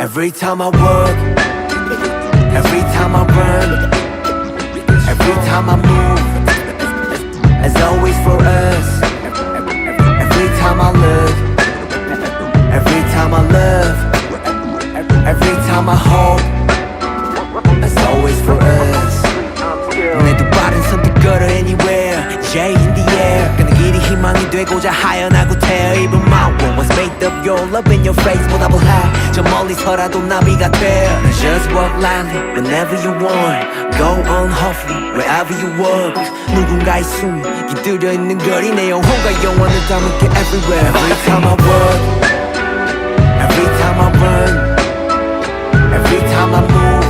Every time I work, every time I run, every time I move, as always for us. Every time I look, every time I love, every time I hope, as always for us. 내두 발은 선뜻 걸어 anywhere, J in the air. 가는 길이 희망이 되고자 하연하고 태어. Even my world was made of your love in your face. 보답을 해, 저 멀리서라도 나비가 돼. Just walk lightly whenever you want. Go on hopefully wherever you walk. 누군가의 숨이 깃들여 있는 거리. 내 영혼과 영원을 담을게 everywhere. Every time I walk, every time I run, every time I move,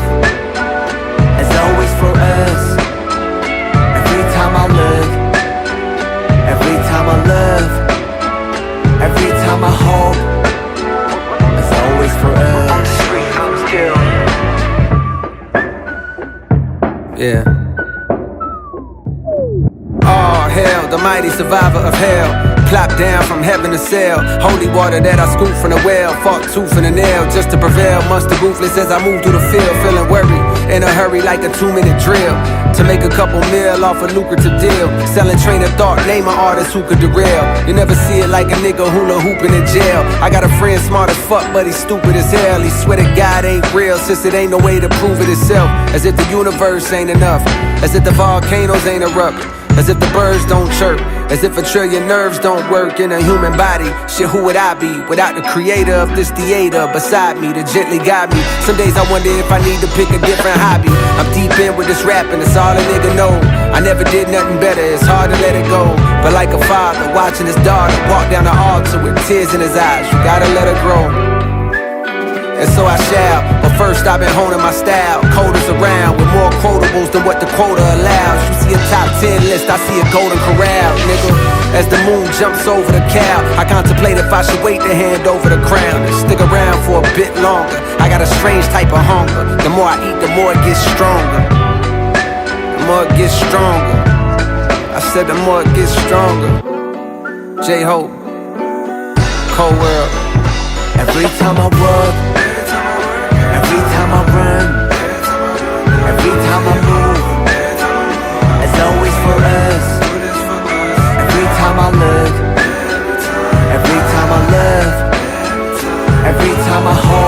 as always for us. Every time I look, every time I love, every time I hope, it's always for us. On the street, I'm still. Yeah. Oh hell, the mighty survivor of hell. Clap down from heaven to sail. Holy water that I scoop from the well. Fought tooth and a nail just to prevail. Monster ruthless as I move through the field. Feeling worried, in a hurry like a 2-minute drill. To make a couple mil off a lucrative deal. Selling train of thought, name an artist who could derail. You never see it like a nigga hula hooping in jail. I got a friend smart as fuck but he's stupid as hell. He swear to God ain't real since it ain't no way to prove it itself. As if the universe ain't enough. As if the volcanoes ain't erupt. As if the birds don't chirp. As if a trillion nerves don't work in a human body. Shit, who would I be without the creator of this theater beside me to gently guide me? Some days I wonder if I need to pick a different hobby. I'm deep in with this rapping, that's all a nigga know. I never did nothing better, it's hard to let it go. But like a father watching his daughter walk down the altar with tears in his eyes, you gotta let her grow. And so I shall, but first I've been honing my style. Coders around with more quotables than what the quota allows. You see a top 10 list, I see a golden corral, nigga. As the moon jumps over the cow, I contemplate if I should wait to hand over the crown and stick around for a bit longer. I got a strange type of hunger. The more I eat, the more it gets stronger. The more it gets stronger. I said the more it gets stronger. J-Hope, Cold World. Every time I work, every time I run, every time I move, it's always for us. Every time I look, every time I love, every time I hold.